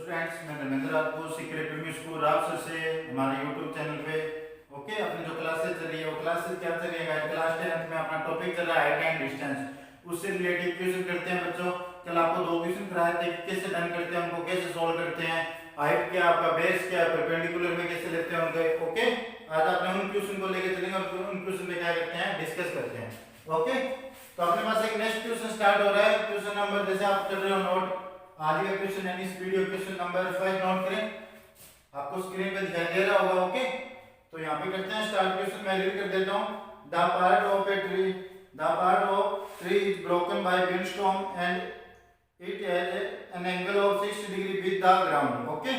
Friends, मैं धर्मेंद्र आपको secret premiere school Rawsar से हमारे यूट्यूब चैनल पे ओके अपनी जो क्लासेस चल रही है वो क्लासेस क्या चल रही है क्लास 10th में अपना टॉपिक चल रहा है हाइट एंड डिस्टेंस। उससे रिलेटेड क्वेश्चन करते हैं बच्चों। कल आपको दो क्वेश्चन कराए थे, कैसे डन करते हैं उनको, कैसे सॉल्व करते हैं, हाइट क्या आपका बेस क्या परपेंडिकुलर में कैसे लेते हैं उनके। ओके, आज आपने उन क्वेश्चन को लेकर चलेंगे और उन क्वेश्चन पे क्या करते हैं डिस्कस करते हैं। ओके, तो अपने पास एक नेक्स्ट क्वेश्चन स्टार्ट हो रहा है। क्वेश्चन नंबर जैसे आप कर रहे हो नोट, आज का क्वेश्चन यानी इस वीडियो क्वेश्चन नंबर 5 नोट करें, आपको स्क्रीन पे दिखाई दे रहा होगा। ओके, तो यहाँ पे करते हैं स्टार्ट। क्वेश्चन मैं रीड कर देता हूँ। The part of tree is broken by windstorm and it has an angle of 60 degree with the ground. Okay,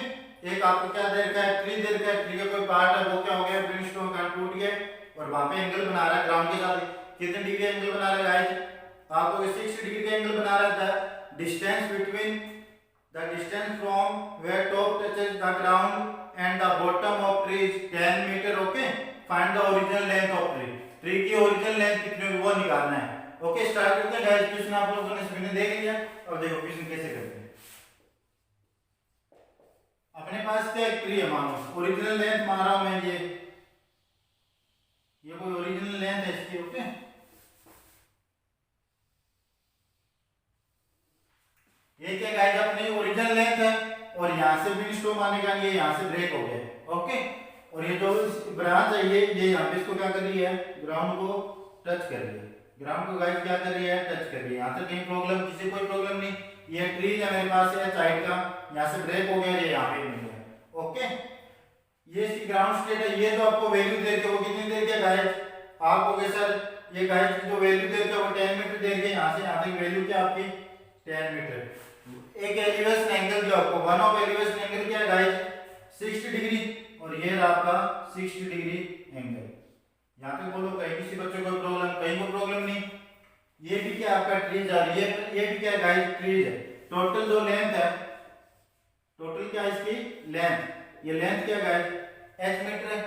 एक आपको क्या दे रखा है, ट्री दे रखा है, ट्री का कोई पार्ट है वो क्या हो गया, विंडस्टॉर्म का टूट गया और वहां पे एंगल बना रहा है ग्राउंड के साथ। कितने डिग्री एंगल बना रहा है गाइस, आपको 60 डिग्री का एंगल बना रहा है। The distance from where top touches the ground and the bottom of tree is 10 meter. Okay, find the original length of tree. Tree की ओरिजिनल लेंथ कितनी होगी वो निकालना है। ओके, स्टार्ट करते हैं गाइस। क्वेश्चन आप लोगों ने स्क्रीन में देख लिया। अब देखो क्वेश्चन कैसे करते हैं। अपने पास क्या एक ट्री है, मानो ओरिजिनल लेंथ मान रहा हूं मैं, ये कोई ओरिजिनल लेंथ है इसकी। ओके, ये क्या गाइस अपनी ओरिजिनल लेंथ है और यहां से विंडस्टॉर्म आने का ये यहां से ब्रेक हो गया। ओके, और ये जो ब्रांच है ये यहां पे इसको क्या कर रही है, ग्राउंड को टच कर रही है। ग्राउंड को गाइस क्या कर रही है, टच कर रही है। यहां तक कहीं प्रॉब्लम, किसी कोई प्रॉब्लम नहीं। ये ट्री है मेरे पास है साइड का, यहां से ब्रेक हो गया, ये यहां पे मिल गया। ओके, ये इसकी ग्राउंड स्टेट है। ये तो आपको वैल्यू दे के वो कितनी देर के गाइस, आप हो गए सर ये गाइस जो वैल्यू दे के वो 10 मीटर दे के यहां से यहां तक वैल्यू क्या आपकी 10 मीटर। एक एलिवेशन एंगल जो आपको वन ऑफ एलिवेशन एंगल क्या है गाइस 60 डिग्री और ये रहा आपका 60 डिग्री एंगल। यहां पे बोलो कहीं किसी बच्चे को प्रॉब्लम, कहीं को प्रॉब्लम नहीं। ये भी क्या आपका ट्रीज आ रही है, ये भी क्या गाइस ट्रीज है। टोटल जो लेंथ है, टोटल क्या है इसकी लेंथ, ये लेंथ क्या गाइस h मीटर है।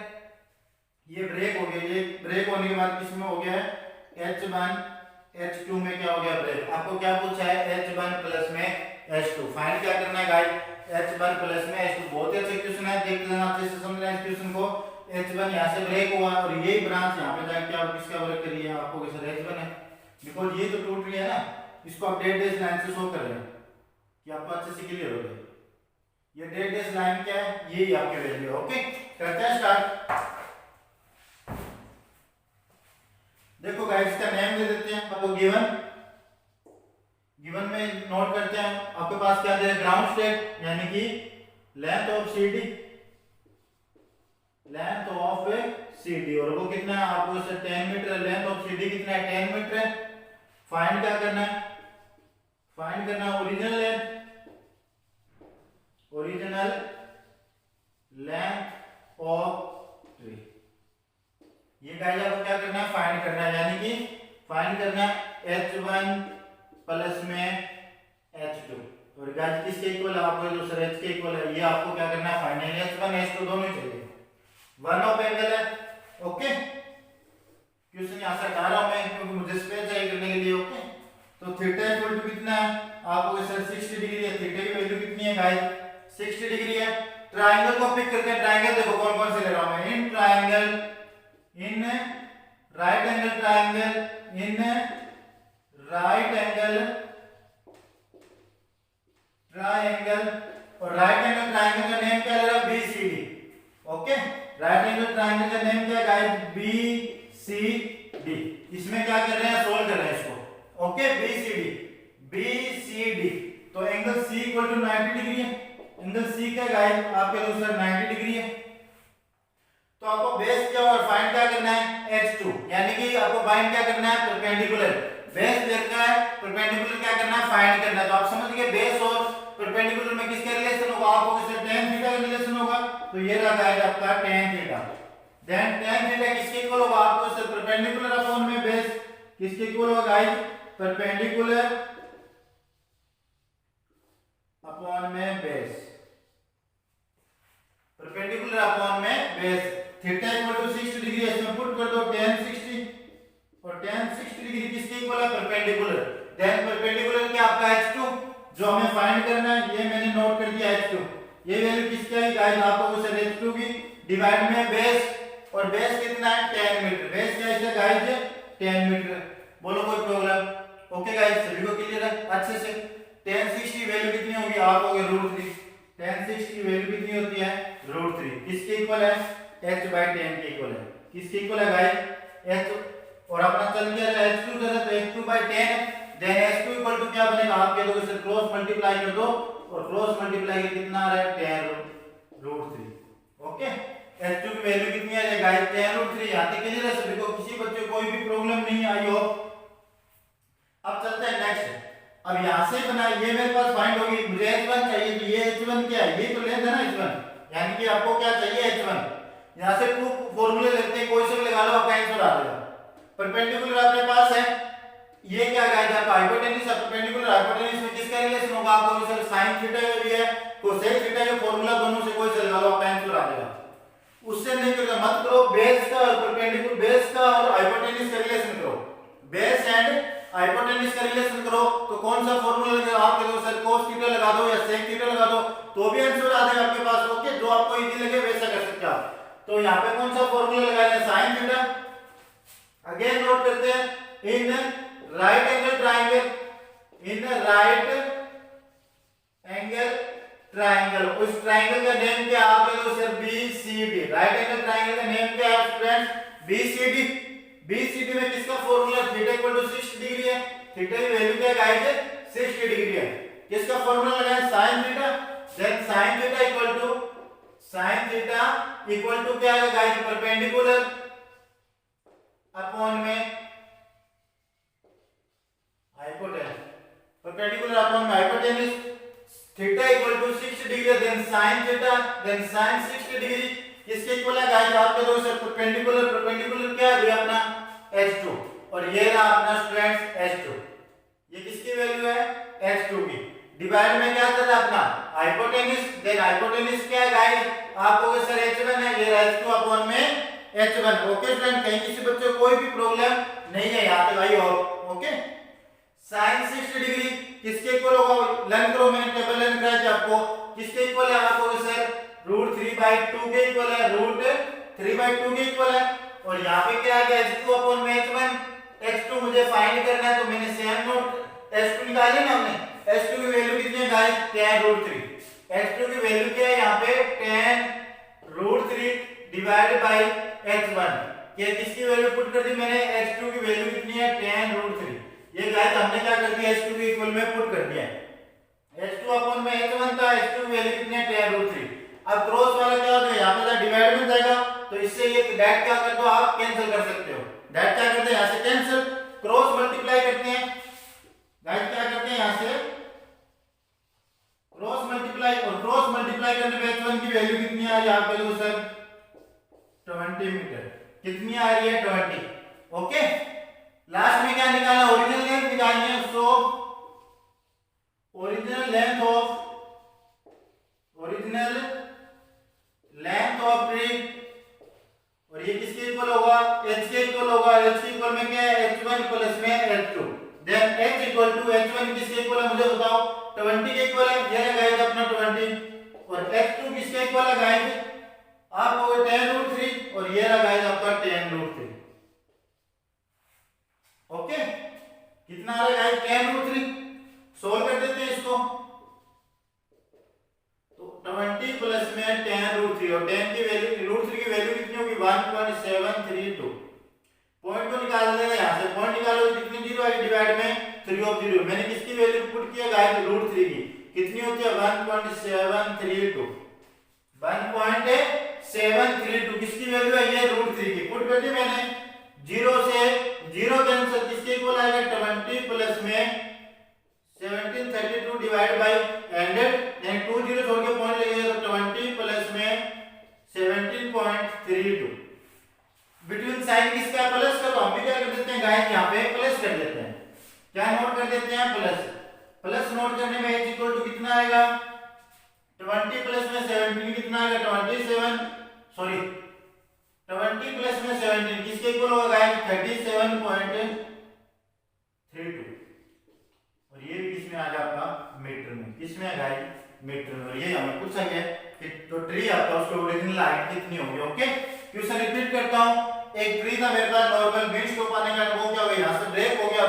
ये ब्रेक हो गया, ये ब्रेक होने के बाद किसमें हो गया है h1 h2 में क्या हो गया ब्रेक। आपको क्या पूछा है h1 प्लस में h2 फाइंड क्या करना है गाइस, h1 प्लस में h2। बहुत ही अच्छा क्वेश्चन है, देख लेना अच्छे से समझना इस क्वेश्चन को। h1 यहां से ब्रेक हुआ और ये ब्रांच यहां पे जाके आप किसका ब्रेक कर रही है, आपको कैसे h1 है बिकॉज़ ये तो टूट रही है ना। इसको आप डेड डेश लाइन से शो कर रहे हैं कि आपको अच्छे से क्लियर हो जाए। ये डेड डेश लाइन क्या है, यही आपके वैल्यू है। ओके, करते हैं स्टार्ट। देखो गाइस इसका नेम दे देते हैं आपको, गिवन में नोट करते हैं। आपके पास क्या दे, ग्राउंड स्टेट यानी कि length of CD, length of CD और वो कितना है आपको 10 मीटर। लेंथ ऑफ CD कितना है 10 मीटर है। फाइंड क्या करना है, फाइंड करना original length, original length of tree. ये गाइस आपको क्या करना है, फाइंड करना है, यानी कि फाइंड करना है h1 प्लस में h2 और गाइस किसके इक्वल है, आपको जो सर h के इक्वल है, ये आपको क्या करना है फाइंड है। h1 h2 दोनों चाहिए, वन ऑफ एंगल है। ओके, क्वेश्चन यहां से हटा रहा हूं मैं क्योंकि मुझे स्पेस चाहिए करने के लिए। ओके, तो थीटा इक्वल टू कितना है आपको सर 60 डिग्री है। थीटा की वैल्यू कितनी है गाइस 60 डिग्री है। ट्रायंगल को पिक करते हैं। ट्रायंगल देखो कौन कौन से ले रहा हूं मैं, in triangle, in right angle triangle, in right angle triangle और राइट एंगल ट्रायंगल का नेम क्या ले रहा है BCD। Okay, right angle triangle का नेम क्या है गाइस BCD। इसमें क्या कर रहे हैं, सोल्व कर रहे हैं इसको। ओके, BCD तो angle C equal to 90 degree है। एंगल C क्या गाइस आपके अनुसार 90 डिग्री है। तो आपको बेस क्या और फाइंड क्या करना है h2, यानी कि आपको फाइंड क्या करना है परपेंडिकुलर। बेस देखना है, परपेंडिकुलर क्या करना है फाइंड करना है। तो आप समझ गए बेस और परपेंडिकुलर में किसका रिलेशन होगा, आपको किससे tan थीटा का रिलेशन होगा। तो ये रहा गाइस आपका tan theta. Then tan theta किसके इक्वल होगा, आपको सिर्फ परपेंडिकुलर अपॉन में बेस किसके इक्वल होगा गाइस, परपेंडिकुलर अपॉन में बेस, परपेंडिकुलर अपॉन में base. Theta equal to 60 degree, इसमें पुट कर दो tan 60 और tan 60 डिग्री किसके इक्वल है, परपेंडिकुलर। देन परपेंडिकुलर क्या आपका h2 जो हमें फाइंड करना है, ये मैंने नोट कर दिया h2। ये वैल्यू किसकी आई गाइस, आप लोगों से h2 की डिवाइड में बेस, और बेस कितना है 10 मीटर, बेस क्या है गाइस 10 मीटर। बोलो कोई प्रॉब्लम? ओके गाइस, सभी को क्लियर है अच्छे से। tan 60 वैल्यू कितनी होगी, आप हो गए √3। tan 60 वैल्यू कितनी होती है √3, किसके इक्वल है h/10 के इक्वल है, किसके इक्वल है गाइस h, और अपना चल गया h2 जरा, तो h2/10 then h2 equal to क्या बनेगा, आप कह दोगे सर क्रॉस मल्टीप्लाई कर दो, और क्रॉस मल्टीप्लाई के कितना आ रहा है 10√3। ओके, h2 की वैल्यू कितनी आ जाएगी गाइस 10√3। यहां तक क्लियर है सभी को, किसी बच्चे को कोई भी प्रॉब्लम नहीं आई हो। अब चलते हैं नेक्स्ट। अब यहां से बना, ये मेरे पास फाइंड होगी, मुझे h1 चाहिए, तो ये h1 क्या है, ये तो लेंथ है ना h1, यानी कि आपको क्या चाहिए h1। यहां से टू फॉर्मूले लेते हैं, कोई से भी लगा लो आपका आंसर आ जाएगा। परपेंडिकुलर अपने पास है, ये क्या गाइस आपका हाइपोटेन्यूज, परपेंडिकुलर हाइपोटेन्यूज में किसका रिलेशन होगा, आपको सर sin थीटा ये भी है, कोसेक थीटा, ये फार्मूला दोनों से कोई से लगा लो आपका आंसर आ जाएगा। उससे नहीं करना, मत करो, बेस का और परपेंडिकुलर, बेस का और हाइपोटेन्यूज का रिलेशन करो, बेस एंड हाइपोटेन्यूज का रिलेशन करो, तो कौन सा फार्मूला लगेगा, आप कह दो सर cos थीटा लगा दो या sec थीटा लगा दो, तो भी आंसर आ जाएगा आपके पास। ओके, जो आपको इजी लगे वैसा कर सकते हो। तो यहाँ पे कौन सा फार्मूला लगाना है, sin थीटा। अगेन नोट करते हैं, in right angle triangle, in right angle triangle, उस ट्रायंगल का नेम क्या, आप कह दो sir BCD। Right angle triangle का नेम क्या है फ्रेंड्स, BCD। BCD में किसका formula, theta equal to 60 degree है, थीटा की वैल्यू क्या गाइस 60 डिग्री है। किसका फार्मूला लगाया, sin theta, then sin theta equal to, sin theta equal to क्या है गाइस, परपेंडिकुलर अपॉन में हाइपोटेन्यूज, परपेंडिकुलर अपॉन में hypotenuse, theta equal to 60 degree, then sin theta, then sin 60 degree, इसके equal है guys आपके दो sir perpendicular, perpendicular क्या है अपना h2, और ये रहा अपना स्टूडेंट्स h2, ये किसकी वैल्यू है h2 की, डिवाइड में क्या कर रहा अपना हाइपोटेन्यूज, देन हाइपोटेन्यूज क्या है गाइस आपको सर h1 है, ये h2 अपॉन में h1। ओके स्टूडेंट, कहीं किसी बच्चे को कोई भी प्रॉब्लम नहीं है यहाँ पे भाई, और ओके sin 60 डिग्री किसके इक्वल होगा, लर्न करो, मैंने टेबल लर्न कराया था आपको, किसके इक्वल है आपको सर √3/2 के इक्वल है, √3/2 के इक्वल है, और यहाँ पे क्या आ गया h2 अपॉन में h1, h2 मुझे फाइंड करना है, तो मैंने सेम नोट h2 निकाली ना हमने, h2 की वैल्यू कितनी है गाइस 10√3, h2 की वैल्यू क्या है यहाँ पे 10√3 डिवाइड बाय h1, ये किसकी वैल्यू पुट कर दी मैंने, h2 की वैल्यू कितनी है 10√3, ये गाइस हमने क्या कर दिया h2 के इक्वल में पुट कर दिया है, h2 अपॉन में h1 का h2 की वैल्यू कितनी है 10√3। अब क्रॉस वाला क्या होता है, यहाँ पे डिवाइड में जाएगा, तो इससे ये डैट क्या कर दो, आप कैंसिल कर सकते हो, डैट क्या करते हैं यहाँ से कैंसिल, क्रॉस मल्टीप्लाई करते हैं गाइस, क्या करते हैं यहाँ से क्रॉस मल्टीप्लाई, और क्रॉस मल्टीप्लाई करने पे h1 की वैल्यू कितनी आ रही है आप लोगों सर 20 मीटर, कितनी आ रही है 20। ओके, लास्ट में क्या निकालना, ओरिजिनल लेंथ निकालनी है, so original length of tree, और ये किसके इक्वल होगा, h के इक्वल होगा, h के इक्वल में क्या है h1 प्लस में h2, then h equal to h1 किसके इक्वल है मुझे बताओ, 20 के इक्वल है, ये गाइस अपना 20, और h2 किसके इक्वल है गाइस आपको 10√3, और ये रहा गाइस आपका 10√3। ओके, कितना आ रहा है गाइस 10√3, सोल्व कर देते हैं इसको, तो 20 प्लस में 10√3, और 10 की वैल्यू √3 की वैल्यू कितनी होगी 1.732, पॉइंट को निकाल देना, यहां से पॉइंट निकालो, कितनी जीरो आएगी डिवाइड में 3/0, मैंने किसकी वैल्यू पुट किया गाइस √3 की, कितनी होती है 1.732, 1.732 किसकी वैल्यू है ये √3 की, पुट कर दी मैंने, जीरो से जीरो कैंसिल, किसके इक्वल आएगा 20 प्लस में 1732 डिवाइड बाय 100, यानी 2 जीरो छोड़ के पॉइंट लगेगा, तो 20 प्लस में 17.32, बिटवीन साइन किसका प्लस का, तो हम भी क्या कर देते हैं गाइस यहाँ पे प्लस कर देते हैं, क्या नोट कर देते हैं प्लस, प्लस नोट करने में h इक्वल टू कितना आएगा 20 प्लस में 17 कितना आएगा 27, सॉरी 20 प्लस में 17 किसके इक्वल होगा गाइस 37.32, और ये भी किसमें आ जाएगा आपका मीटर में, किसमें है गाइस मीटर में। और ये हमें पूछा गया कि जो ट्री आपका उसकी ओरिजिनल हाइट कितनी होगी। ओके, क्वेश्चन रिपीट करता हूँ। एक ट्री था मेरे पास नॉर्मल बीन स्टॉक आने का, वो क्या हो गया, यहाँ से ब्रेक हो गया,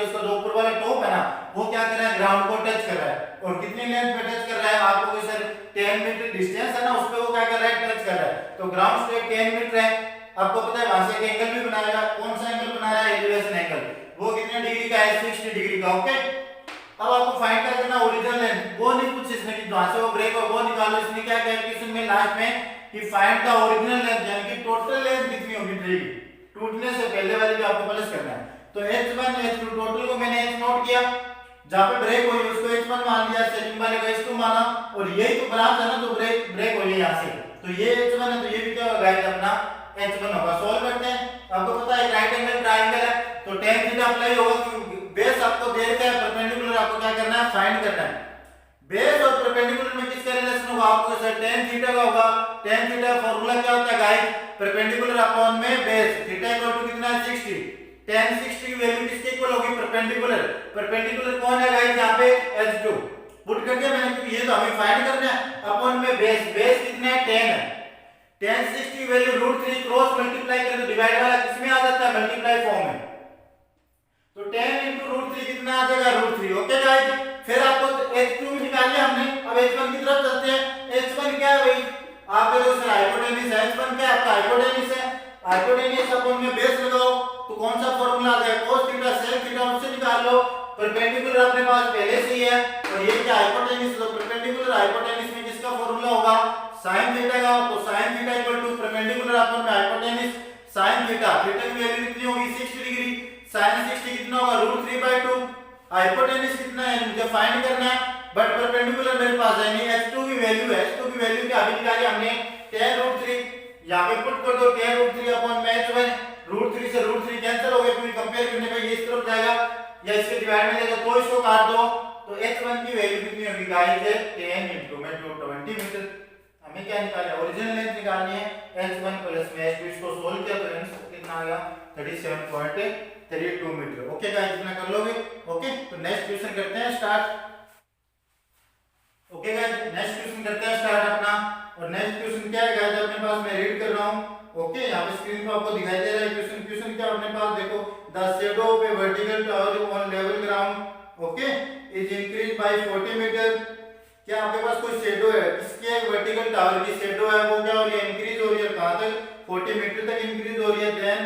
उसका जो ऊपर वाला टॉप है ना वो क्या कर रहा है, ग्राउंड को टच कर रहा है। और कितनी लेंथ पे टच कर रहा है, आपको सर 10 मीटर डिस्टेंस है ना, उस पे वो क्या कर रहा है, टच कर रहा है। तो ग्राउंड से 10 मीटर है, आपको पता है वहां से एक एंगल भी बनाएगा। कौन सा एंगल बना रहा है, एलिवेशन एंगल। वो कितने डिग्री का है, 60 डिग्री का। ओके, अब आपको फाइंड कर देना ओरिजिनल लेंथ। वो नहीं कुछ इसमें कि जहां से वो ब्रेक हो वो निकालो। इसमें क्या कैलकुलेशन में लास्ट में कि फाइंड द ओरिजिनल लेंथ, यानी कि टोटल लेंथ कितनी होगी ट्री की, टूटने से पहले वाली भी आपको प्लस करना है। तो h1 h2 टोटल को मैंने h नोट किया, जहां पे ब्रेक हुई उसको h1 मान लिया, सेकंड वाले को h2 माना। और यही तो ब्रांच है ना, तो ब्रेक हुई है यहां से, तो ये h1 है, तो ये भी क्या होगा गाइस अपना h1 होगा। सॉल्व करते हैं। आपको पता है राइट एंगल ट्रायंगल है, तो tan थीटा अप्लाई होगा क्योंकि बेस आपको दे रखा है, परपेंडिकुलर आपको क्या करना है, फाइंड करना है। बेस और परपेंडिकुलर में किसका रिलेशन होगा, आपको सर tan थीटा का होगा। tan थीटा फार्मूला क्या होता है गाइस, परपेंडिकुलर अपॉन में बेस, थीटा इक्वल टू कितना है, 60। tan 60 की वैल्यू किसके इक्वल होगी, परपेंडिकुलर। परपेंडिकुलर कौन है गाइस, यहां पे h2 पुट कर दिया मैंने, क्योंकि ये तो हमें फाइंड करना है। अपॉन में बेस कितना है, 10 है। tan 60 की वैल्यू √3 क्रॉस मल्टीप्लाई करके डिवाइड वाला किसमें आ जाता है, मल्टीप्लाई फॉर्म में। तो 10 into √3 कितना आ जाएगा, √3। ओके गाइस, फिर आपको h2 भी निकाल लिया हमने। अब h1 की तरफ चलते हैं। h1 क्या है भाई, आपके जो सर हाइपोटेन्यूज है, h1 क्या है आपका हाइपोटेन्यूज है। हाइपोटेन्यूज अपॉन में बेस लगाओ, तो कौन सा फार्मूला आ जाएगा, cos थीटा sec थीटा, उससे निकाल लो। परपेंडिकुलर अपने पास पहले से ही है, और ये क्या हाइपोटेन्यूज, तो परपेंडिकुलर हाइपोटेन्यूज में किसका फार्मूला होगा, sin थीटा का। तो sin theta equal to perpendicular upon में हाइपोटेन्यूज sin थीटा। थीटा की वैल्यू कितनी होगी, 60 डिग्री। sin 60 कितना होगा, √3/2। हाइपोटेन्यूज कितना है मुझे फाइंड करना है, बट परपेंडिकुलर मेरे पास है नहीं। h2 की वैल्यू है, h2 की वैल्यू क्या अभी निकाली हमने, tan √3। यहां पे पुट कर दो tan √3 अपॉन में h1। √3 से √3 कैंसिल हो गया, क्योंकि कंपेयर करने पे ये इस तरफ जाएगा या इसके डिवाइड में जाएगा, तो इसको काट दो। तो h1 की वैल्यू कितनी होगी गाइस, 10 into 20 मीटर। हमें क्या निकालना है, ओरिजिनल लेंथ निकालनी है। h1 प्लस में h2, इसको सोल्व किया तो आंसर कितना आ गया, 37.32 मीटर। ओके गाइस, इतना कर लोगे। ओके, तो नेक्स्ट क्वेश्चन करते हैं start. Okay guys, next question करते हैं स्टार्ट अपना। और नेक्स्ट क्वेश्चन क्या है गाइस, अपने पास मैं रीड कर रहा हूं। ओके, यहां पे स्क्रीन पे आपको दिखाई दे रहा है क्वेश्चन क्या अपने पास देखो, the shadow of a vertical tower on level ground okay is increase by 40 metre. क्या आपके पास कोई शैडो है, इसके वर्टिकल टावर की शैडो है, वो क्या हो रही है, इंक्रीज हो रही है। कहां तक, 40 मीटर तक इंक्रीज हो रही है। Then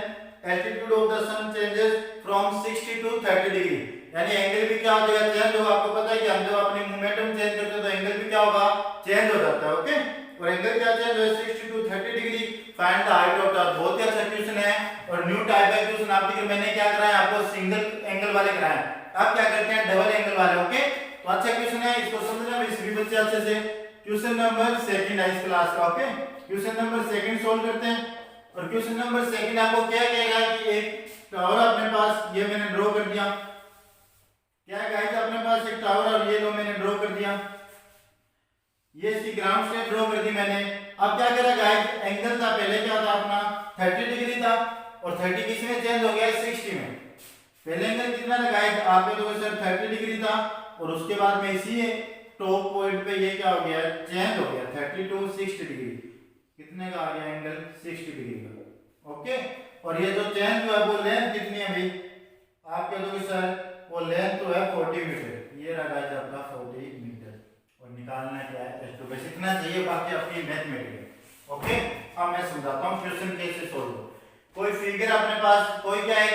altitude of the sun changes from 60 to 30 degree, यानी एंगल भी क्या हो जाएगा, चेंज होगा। आपको पता है कि हम जब अपनी मोमेंटम चेंज करते हैं तो एंगल भी क्या होगा, चेंज हो जाता है। ओके, और एंगल क्या चेंज है, 60 to 30 degree. Find the height of tower, बहुत ही अच्छा क्वेश्चन है। और न्यू टाइप का क्वेश्चन आपके मैंने क्या कराया, आपको सिंगल एंगल वाले कराए, आप क्या करते हैं डबल एंगल वाले। ओके, तो अच्छा क्वेश्चन है, इसको समझना भी सभी बच्चे अच्छे से। क्वेश्चन नंबर 2 है इस क्लास का। ओके, क्वेश्चन नंबर 2 सोल्व करते हैं। और क्वेश्चन नंबर 2 आपको क्या कहेगा कि एक टावर अपने पास, ये मैंने ड्रॉ कर दिया। क्या है गाइस, अपने पास एक टावर और ये लो मैंने ड्रॉ कर दिया, ये इसकी ग्राउंड स्टेप ड्रॉ कर दी मैंने। अब क्या करा गाइस, एंगल था पहले क्या था अपना 30 डिग्री था, और 30 किस में चेंज हो गया, 60 में। पहले एंगल कितना था गाइस, आपके तो सर 30 डिग्री था, और उसके बाद में इसी टॉप पॉइंट पे ये क्या हो गया, चेंज हो गया 30 to 60 डिग्री। कितने का आ गया एंगल, 60 डिग्री का। ओके, और ये जो चेंज हुआ वो लेंथ कितनी है भाई, आप कह दोगे सर वो लेंथ तो है 40 मीटर। ये रहा गाइस आपका 40 मीटर, और निकालना क्या है, h2 बस इतना चाहिए, बाकी अपनी मैथमेटिक्स। ओके, अब मैं समझाता हूँ क्वेश्चन कैसे सोल्व हो। कोई फिगर अपने पास, कोई क्या है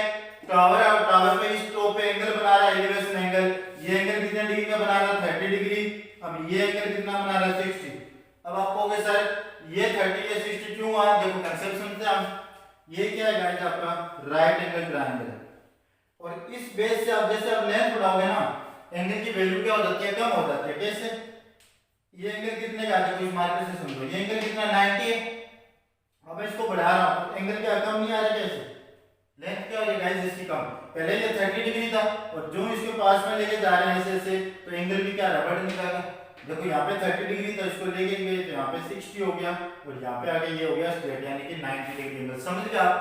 टावर है, और टावर पे इस टॉप पे एंगल बना रहा है, एलिवेशन एंगल। ये एंगल कितने डिग्री का बना रहा है, 30 डिग्री। अब ये एंगल कितना बना रहा है, 60। अब आप कहोगे सर ये 30 ये 60 क्यों हुआ, देखो कंसेप्शन से हम, ये क्या है गाइस आपका राइट एंगल ट्रायंगल, और इस बेस से आप जैसे आप लेंथ बढ़ाओगे ना, एंगल की वैल्यू क्या हो जाती है, कम हो जाती है। कैसे, ये एंगल कितने का है, कुछ मार्कर से समझो, ये एंगल कितना 90 है। अब मैं इसको बढ़ा रहा हूं, एंगल क्या कम नहीं आ रहा, कैसे लेंथ क्या हो रही है गाइस इसकी कम। पहले ये 30 डिग्री था, और जो इसके पास में लेके जा रहे हैं ऐसे, तो एंगल भी क्या रबड़ निकालेगा। देखो यहाँ पे 30 डिग्री था, इसको लेके गए तो यहाँ पे 60 हो गया, और यहाँ पे आगे ये हो गया स्ट्रेट, यानी कि 90 डिग्री एंगल। समझ गए आप,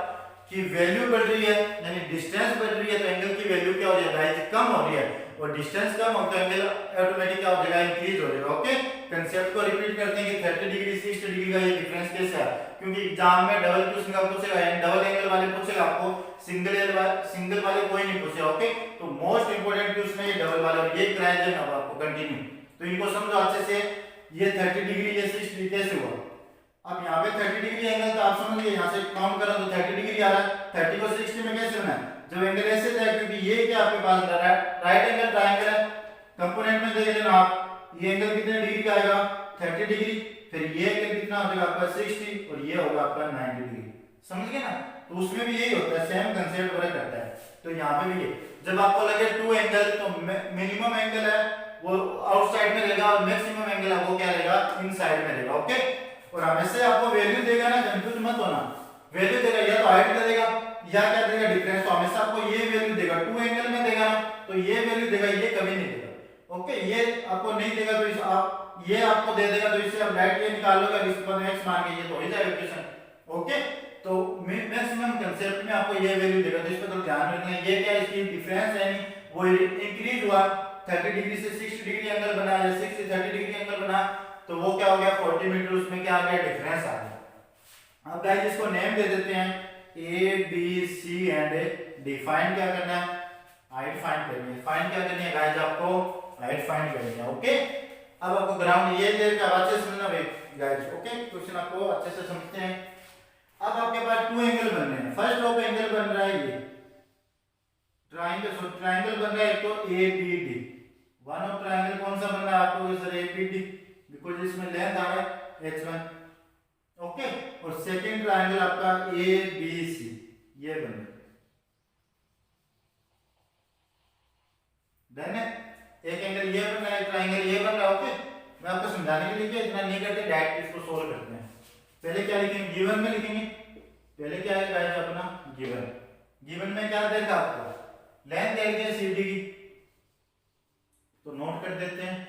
की वैल्यू बढ़ रही है यानी डिस्टेंस बढ़ रही है तो एंगल की वैल्यू क्या हो जाएगा गाइस कम हो रही है, और डिस्टेंस कम हो तो एंगल ऑटोमेटिक क्या हो जाएगा इंक्रीज हो जाएगा। ओके, कंसेप्ट को रिपीट करते हैं कि 30 डिग्री 60 डिग्री का ये डिफरेंस कैसे है, क्योंकि एग्जाम में डबल क्वेश्चन का पूछेगा यानी डबल एंगल वाले पूछेगा आपको, सिंगल वाले कोई नहीं पूछेगा। ओके, तो मोस्ट इंपोर्टेंट क्वेश्चन है ये डबल वाला, और ये कराया जाएगा अब आपको कंटिन्यू, तो इनको समझो अच्छे से। ये 30 डिग्री ये 60 डिग्री कैसे हुआ, अब यहाँ पे 30 डिग्री एंगल तो आप समझ गए, यहाँ से काउंट करो तो 30 डिग्री आ रहा है, 30 को 60 में कैसे बना है, जब एंगल ऐसे था, क्योंकि ये क्या आपके पास राइट एंगल ट्रायंगल है, कंपोनेंट में देख लेना आप, ये एंगल कितने डिग्री का आएगा 30 डिग्री, फिर ये एंगल कितना हो जाएगा आपका 60 और ये होगा आपका 90 डिग्री, समझ गए ना। तो उसमें भी यही होता है, सेम कंसेप्ट वर्क करता है। तो यहाँ पे भी ये जब आपको लगे टू एंगल तो मिनिमम एंगल है वो आउटसाइड में रहेगा और मैक्सिमम एंगल है वो क्या रहेगा इनसाइड में रहेगा। ओके, और हमेशा आपको वैल्यू देगा ना, कंफ्यूज मत होना, वैल्यू देगा या तो हाइट का देगा या क्या देगा डिफरेंस, तो हमेशा आपको ये वैल्यू देगा, टू एंगल में देगा ना तो ये वैल्यू देगा, ये कभी नहीं देगा। ओके, ये आपको नहीं देगा तो इस आप ये आपको दे देगा, तो इससे आप डायरेक्ट ये निकाल लोगे, इसके बाद x मान के ये तो हो ही जाएगा इक्वेशन। ओके, तो मैक्सिमम कंसेप्ट में आपको ये वैल्यू देगा, तो इस पर तो ध्यान रखना है। ये क्या इसकी डिफरेंस है नहीं वो इंक्रीज हुआ, 30 डिग्री से 60 डिग्री एंगल बना या 60 से 30 डिग्री एंगल बना, तो वो क्या हो गया 40 मीटर, उसमें क्या आ गया डिफरेंस आ गया। अब गाइस इसको नेम दे देते हैं A B C and D. Find क्या करना है, हाइट फाइंड करनी है। फाइंड क्या करनी है गाइस, आपको हाइट फाइंड करनी है। ओके, अब आपको ग्राउंड ये देकर अच्छे से समझना गाइस। ओके, क्वेश्चन आपको अच्छे से समझते हैं। अब आपके पास टू एंगल बन रहे हैं, फर्स्ट ऑफ एंगल बन रहा है ये ट्रायंगल, सो ट्रायंगल बन रहा है एक तो A B D. One of triangle कौन सा बन रहा है आपको sir A B D, because इसमें लेंथ आ रहा है h1। ओके, और सेकंड ट्रायंगल आपका ए बी सी ये बन रहा है, डन है। एक एंगल ये बन रहा है, ट्रायंगल ये बन रहा है। ओके, मैं आपको समझाने के लिए इतना नहीं करते, डायरेक्ट इसको सोल्व करते हैं। पहले क्या लिखेंगे, गिवन में लिखेंगे, पहले क्या है गाइस अपना गिवन। गिवन में क्या देखा आपको लेंथ दे दी है सीडी की, तो नोट कर देते हैं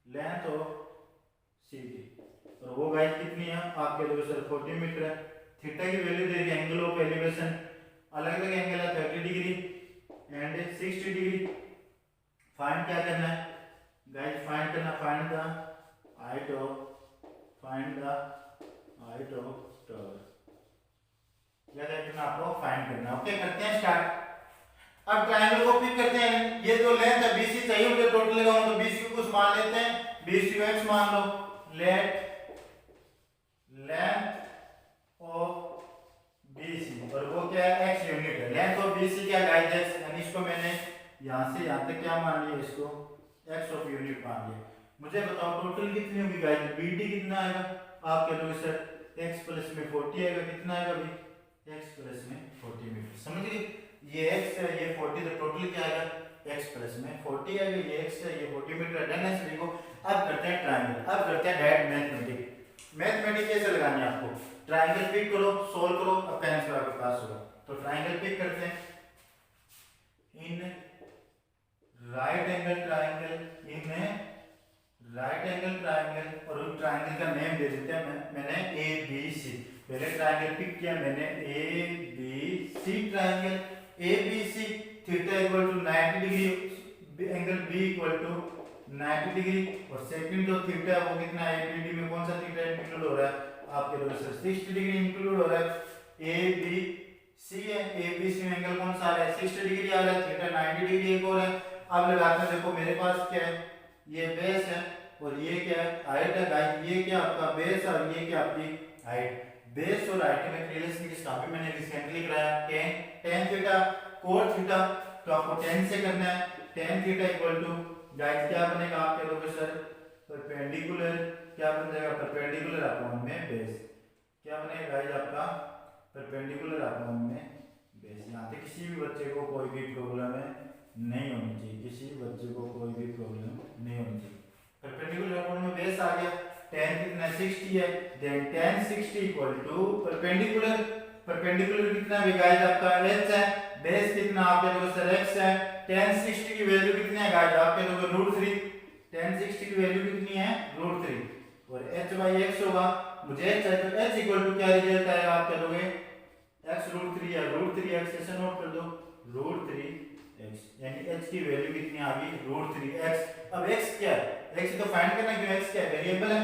लेंथ ऑफ सीडी, और वो गाइस कितनी है आपके लिए सर 40 मीटर है। थीटा की value they the, angle of elevation अलग अलग एंगल है 30 डिग्री एंड 60 डिग्री। फाइंड क्या करना है गाइस, फाइंड करना, find the height of tower, या देखना आपको फाइंड करना। ओके, करते हैं स्टार्ट। अब ट्रायंगल को पिक करते हैं, ये जो लेंथ है BC चाहिए मुझे टोटल लगाऊं तो BC को कुछ मान लेते हैं, BC को x मान लो, लेट लेंथ ऑफ BC, और वो क्या है x यूनिट है, लेंथ ऑफ BC क्या गाइस x, यानी इसको मैंने यहां से यहां तक क्या मान लिया, इसको x ऑफ यूनिट मान लिया। मुझे बताओ टोटल कितनी होगी गाइस, BD कितना आएगा आप कह दोगे सर x प्लस में 40 आएगा, कितना आएगा भाई x प्लस में 40 मीटर, समझ गए। ये x है ये 40, तो टोटल क्या आएगा x प्लस में 40 आएगा, ये x है ये 40 मीटर, डन है सभी को। अब करते हैं ट्रायंगल, अब करते हैं डायरेक्ट मैथमेटिक्स। मैथमेटिक्स कैसे लगानी है आपको, ट्रायंगल पिक करो, सोल्व करो, अब आंसर आपके पास होगा। तो ट्रायंगल पिक करते हैं, इन राइट एंगल ट्रायंगल, और उस ट्रायंगल का नेम दे देते हैं मैंने ए बी सी। पहले ट्रायंगल पिक किया मैंने A B C triangle, A B C theta equal to 90 degree, angle B equal to 90 degree, और सेकंड जो थीटा है वो कितना है, ए बी डी में कौन सा थीटा इंक्लूड हो रहा है आपके लोगों से 60 डिग्री इंक्लूड हो रहा है। ए बी सी है, ए बी सी में एंगल कौन सा आ रहा है 60 डिग्री आ रहा है, थीटा 90 डिग्री एक और है। अब लगाते हैं, देखो मेरे पास क्या है, ये बेस है और ये क्या है हाइट है गाइस, ये क्या आपका बेस और ये क्या आपकी हाइट। बेस और हाइट में रिलेशन किसका भी मैंने रिसेंटली कराया, tan थीटा cot थीटा, तो आपको tan से करना है, tan theta equal to guys क्या बनेगा आपके लोगे सर परपेंडिकुलर, क्या बन जाएगा परपेंडिकुलर अपॉन में बेस, क्या बनेगा गाइस आपका परपेंडिकुलर अपॉन में बेस। यहाँ पे किसी भी बच्चे को कोई भी प्रॉब्लम है नहीं होनी चाहिए, किसी बच्चे को कोई भी प्रॉब्लम नहीं होनी चाहिए। परपेंडिकुलर अपॉन में बेस आ गया, tan कितना 60 है, then tan 60 equal to perpendicular, perpendicular कितना है गाइस आपका h है, बेस कितना आपके लोगों सर x है, tan 60 की वैल्यू कितनी है गाइस आपके लोगों √3, tan 60 की वैल्यू कितनी है √3, और h बाई x होगा, मुझे h चाहिए तो h इक्वल टू क्या रिजल्ट आएगा, आप कह दोगे x रूट 3 या रूट 3x, ऐसे नोट कर दो रूट 3x, यानी h की वैल्यू कितनी आ गई रूट 3x। अब x क्या है, x तो फाइंड करना, क्यों x क्या है वेरिएबल है,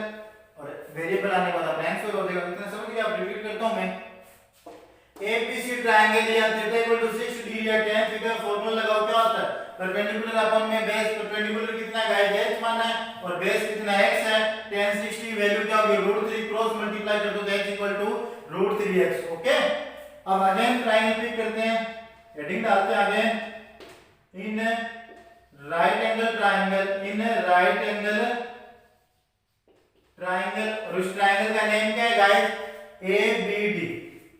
और वेरिएबल आने के बाद आप आंसर हो जाएगा। इतना समझ गए, आप रिपीट करता हूं मैं, एबीसी ट्रायंगल या थीटा इक्वल टू 6 डिग्री या tan थीटा फार्मूला लगाओ, क्या होता है परपेंडिकुलर अपन में बेस, परपेंडिकुलर कितना है गाइस h माना है और बेस कितना x है, tan 60 वैल्यू क्या होगी रूट 3 क्रॉस मल्टीप्लाई कर दो तो x equal to root 3x। Okay, अब अगेन ट्रायंगल पिक करते हैं, हेडिंग डालते हैं आगे, in right angle triangle, in right angle triangle, और उस ट्रायंगल का नेम क्या है गाइस एबीडी।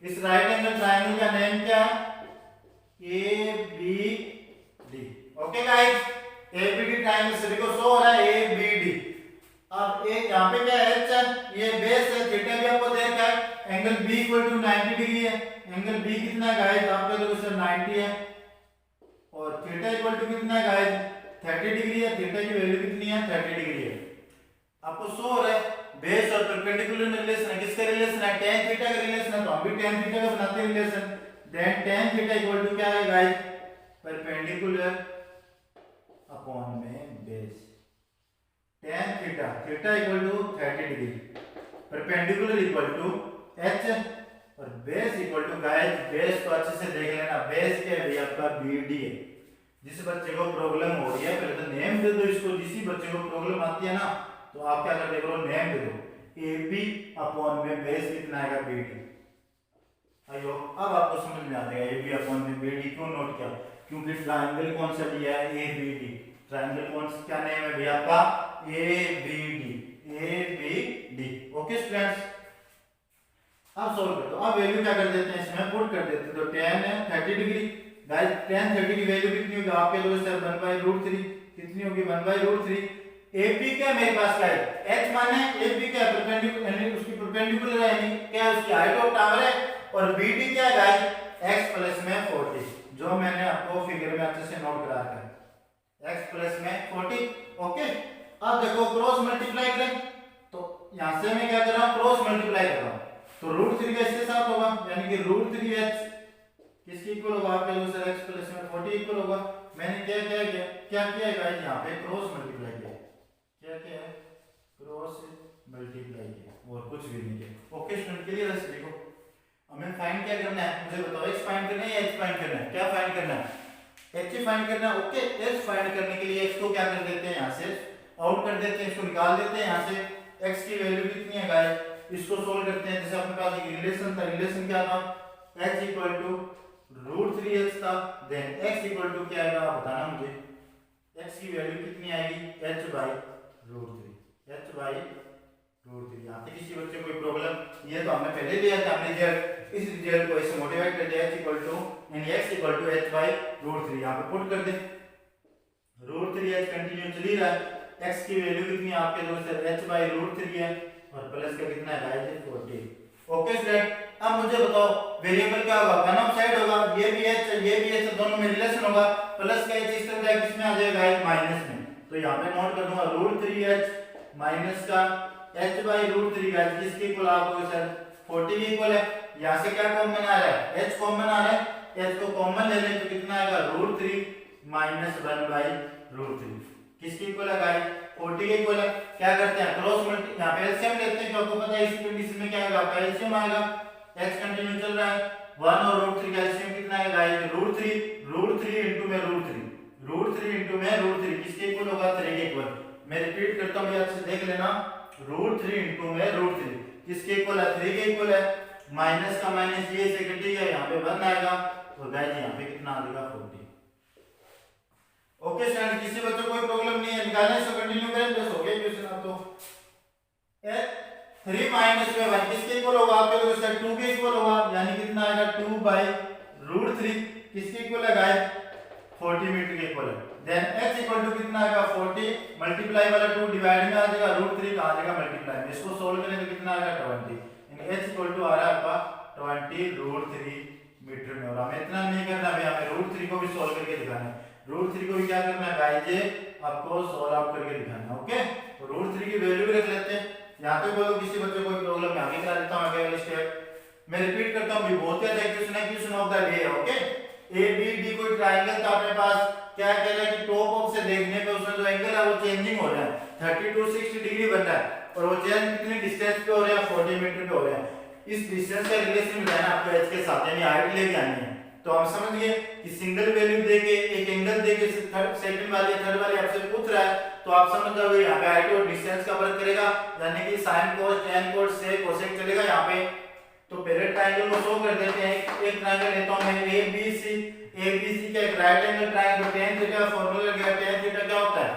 इस राइट एंगल ट्रायंगल का नेम क्या है ABD. Okay guys, ABD triangle से देखो शो हो रहा है एबीडी। अब एक यहां पे क्या है h है, ये बेस है, थीटा भी आपको देखा है, angle b equal to 90 degree है, एंगल b कितना है गाइस आपका देखो सर 90 है, और थीटा इक्वल टू कितना है गाइस 30 डिग्री है, थीटा की वैल्यू कितनी है 30 डिग्री है। आपको शो हो रहा है बेस और परपेंडिकुलर में रिलेशन है, किसका रिलेशन है tan थीटा का रिलेशन है, तो हम भी tan थीटा का बनाते हैं relation, then tan theta equal to क्या है गाइस परपेंडिकुलर अपॉन में base, tan theta, theta equal to 30 degree, perpendicular equal to h, और base equal to guys base को अच्छे से देख लेना, बेस क्या है आपका BD है। जिस बच्चे को प्रॉब्लम हो रही है पहले तो नेम दे दो इसको, जिस बच्चे को प्रॉब्लम आती है ना तो आप क्या कर देखो नेम दे दो AB अपॉन में बेस कितना आएगा BD। आइयो अब आपको समझ में आ जाएगा AB अपॉन में BD क्यों नोट किया, क्योंकि ट्रायंगल कौन सा दिया है ABD, ट्रायंगल कौन सा क्या नेम है भैया आपका ABD, ABD। ओके स्टूडेंट्स, अब सॉल्व कर दो, अब वैल्यू क्या कर देते हैं इसमें पुट कर देते हैं, तो tan है 30 डिग्री गाइस, tan 30 की वैल्यू कितनी होगी आपके दोस्त सर 1/√3 कितनी होगी 1/√3। AB क्या मेरे पास क्या है h माने AB क्या परपेंडिकुलर यानी उसकी परपेंडिकुलर है, यानी क्या उसकी हाइट ऑफ टावर है, और BD क्या है गाइस x प्लस में 40, जो मैंने आपको फिगर में अच्छे से नोट करा रखा है x प्लस में 40। ओके, अब देखो क्रॉस मल्टीप्लाई करें, तो यहां से मैं क्या कर रहा हूं क्रॉस मल्टीप्लाई कर रहा हूं, तो √3 का इसके साथ होगा, यानी कि √3h किसके इक्वल होगा आपके अनुसार x प्लस में 40 इक्वल होगा। मैंने क्या किया है गाइस यहाँ पे क्रॉस मल्टीप्लाई किया, क्या किया है क्रॉस मल्टीप्लाई किया और कुछ भी नहीं किया। ओके स्टूडेंट क्लियर है, देखो हमें फाइंड क्या करना है, मुझे बताओ x फाइंड करना है या h फाइंड करना है, क्या फाइंड करना है h फाइंड करना है। ओके, h फाइंड करने के लिए x को क्या कर देते हैं यहाँ से आउट कर देते हैं, इसको निकाल देते हैं यहाँ से, x की वैल्यू कितनी है गाइस, इसको सोल्व करते हैं। जैसे अपने पास एक रिलेशन था, रिलेशन क्या था h इक्वल टू √3h था, देन x इक्वल टू क्या आएगा बताना मुझे, x की वैल्यू कितनी आएगी h बाई √3, h बाई √3। यहाँ पे किसी बच्चे कोई प्रॉब्लम, ये तो हमने पहले लिया था, हमने रिजल्ट इस रिजल्ट को ऐसे मोटिवेट कर दिया h इक्वल टू यानी x equal to h by √3, यहाँ पे पुट कर दे, √3h कंटिन्यू चल ही रहा है, x की वैल्यू कितनी है आपके दोस्त h बाई √3 है, और प्लस का कितना है गाइस 40। ओके स्टूडेंट, अब मुझे बताओ वेरिएबल क्या होगा, वन ऑफ साइड होगा, ये भी h दोनों में रिलेशन होगा, प्लस का h इस तरफ जाएगा किसमें आ जाएगा गाइस माइनस में, तो यहाँ पे नोट कर दूंगा √3h माइनस का h बाई √3 गाइस किसके इक्वल आपको सर 40 के इक्वल है। यहाँ से क्या कॉमन आ रहा है h कॉमन आ रहा है, h को कॉमन ले लें तो कितना आएगा √3 माइनस 1/√3 किसके इक्वल है गाइस 40 के इक्वल है। क्या करते हैं क्रॉस मल्टी, यहाँ पे एलसीएम लेते हैं, क्योंकि पता है इस कंडीशन में क्या आएगा आपका एलसीएम आएगा, x कंटिन्यू चल रहा है, 1 और √3 का एलसीएम कितना है गाइस √3 इनटू में √3 किसके इक्वल होगा 3 के इक्वल। मैं रिपीट करता हूं, अच्छे से देख लेना, √3 इनटू में √3 किसके इक्वल है 3 के इक्वल है, माइनस का माइनस ये से कटेगा, यहाँ पे 1 आएगा, और गाइस यहाँ पे कितना आ जाएगा 40। ओके स्टूडेंट, किसी बच्चे को कोई प्रॉब्लम नहीं है, निकालने से कंटिन्यू करें, बस हो गया क्वेश्चन। अब तो 3 माइनस में 1 किसके इक्वल होगा आपके तो इसका 2 के इक्वल होगा, यानी कितना आएगा 2/√3 किसके इक्वल है गाइस 40 मीटर के इक्वल है। देन x इक्वल टू कितना आएगा 40 मल्टीप्लाई वाला 2 डिवाइड में आ जाएगा, √3 कहां आ जाएगा मल्टीप्लाई में, इसको सोल्व करें तो कितना आएगा 20, यानी h इक्वल टू आ रहा है आपका 20√3 मीटर में। और हमें इतना नहीं करना है, हमें √3 को भी सोल्व करके दिखाना है, √3 को भी क्या करना है गाइस ये आपको सोल्व आउट करके दिखाना है। ओके, तो √3 की वैल्यू भी रख लेते हैं, यहाँ तक बोलो किसी बच्चे को कोई प्रॉब्लम है आगे करा देता हूँ आगे वाले स्टेप। मैं रिपीट करता हूँ, भी बहुत ज्यादा क्वेश्चन है, क्वेश्चन ऑफ द डे है। ओके, ए बी डी कोई ट्रायंगल था अपने पास, क्या कह रहा है कि टॉप ऑफ से देखने पे उसमें जो एंगल है वो चेंजिंग हो रहा है, 30 to 60 डिग्री बन रहा है, और वो चेंज कितनी डिस्टेंस पे हो रहा है, 40 मीटर पे हो रहा है। इस डिस्टेंस का रिलेशन बताना आपको एच के साथ, यानी हाइट लेके आनी है। तो हम समझ गए कि सिंगल वैल्यू देके एक एंगल देके सेकंड वाली थर्ड वाली आपसे पूछ रहा है, तो आप समझ जाओगे यहाँ पे हाइट और डिस्टेंस का वर्क करेगा, यानी कि sin cos tan cos sec cosec चलेगा यहाँ पे। तो पहले ट्रायंगल को शो कर देते हैं। एक ट्रायंगल लेता हूं मैं ABC का एक right angle triangle, tan theta formula क्या है, tan थीटा क्या होता है,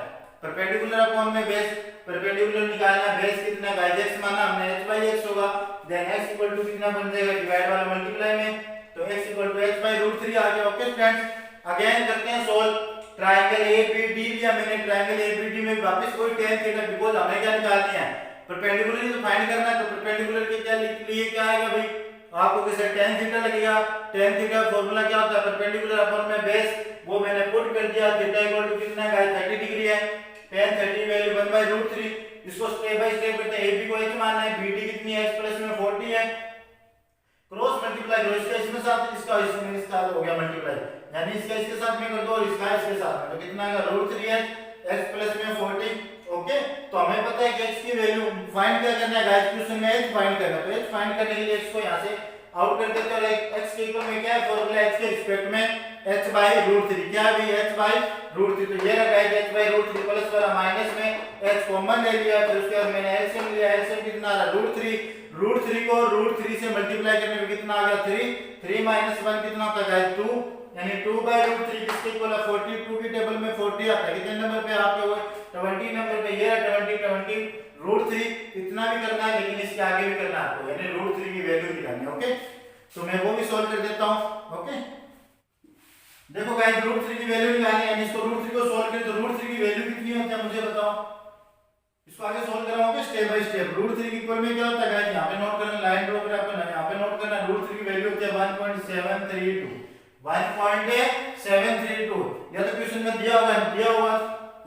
परपेंडिकुलर अपॉन में बेस, परपेंडिकुलर निकालना, बेस कितना गाइस x माना हमने h/x होगा, देन x इक्वल टू कितना बन जाएगा, डिवाइड वाला मल्टीप्लाई में, तो x इक्वल टू h/√3 आ गया। ओके फ्रेंड्स, अगेन करते हैं सोल्व। ट्रायंगल ABD लिया मैंने, ट्रायंगल ABD में वापस कोई tan थीटा, बिकॉज़ हमें क्या निकालनी है, परपेंडिकुलर ही तो फाइंड करना है। तो परपेंडिकुलर के क्या लिए क्या आएगा भाई, आपको कैसे tan थीटा लगेगा। tan थीटा फार्मूला क्या होता है, परपेंडिकुलर अपॉन में बेस, वो मैंने पुट कर दिया, थीटा इक्वल टू कितना है गाइस, 30 डिग्री है, tan 30 वैल्यू 1/√3। इसको स्टेप बाय स्टेप करते हैं। AB को h मानना है, BD कितनी है, x प्लस में 40 है, क्रॉस मल्टीप्लाई करो, इसका इसके साथ, इसका इसमें, इसका हो गया मल्टीप्लाई, यानी इसका इसके साथ में कर दो और इसका इसके साथ में, तो कितना आएगा, √3 x प्लस में 40। ओके, तो हमें पता है कि x की वैल्यू फाइंड क्या करना है गाइस, क्वेश्चन में h फाइंड करना है। तो h फाइंड करने के लिए x को यहां से आउट कर देते हैं, और x के इक्वल में क्या है फार्मूला, x के रिस्पेक्ट में h/√3, क्या भी h/√3, तो ये रहा गाइस h/√3 प्लस वाला माइनस में h कॉमन ले लिया, फिर उसके बाद मैंने एलसीएम लिया, एलसीएम कितना आ रहा, √3 को √3 से मल्टीप्लाई करने पे कितना आ गया, 3 माइनस 1 कितना होता है गाइस 2, यानी 2/√3 किसके इक्वल है, 42 की टेबल में 40 आता है, कितने नंबर पे आपके वो 20 नंबर पे, ये 20 √3 इतना भी करना है, लेकिन इसके आगे भी करना है आपको, यानी √3 की वैल्यू निकालनी है। ओके, तो मैं वो भी सॉल्व कर देता हूं। ओके, देखो गाइस √3 की वैल्यू निकालनी है, यानी इसको √3 को सॉल्व करें तो √3 की वैल्यू कितनी होती है मुझे बताओ, इसको आगे सॉल्व कराओगे स्टेप बाय स्टेप। √3 की इक्वल में क्या होता है गाइस, यहां पे नोट करना, लाइन ड्रॉ कर आपको यहां पे नोट करना, √3 की वैल्यू होती है 1.732, 1.732, या तो क्वेश्चन में दिया होगा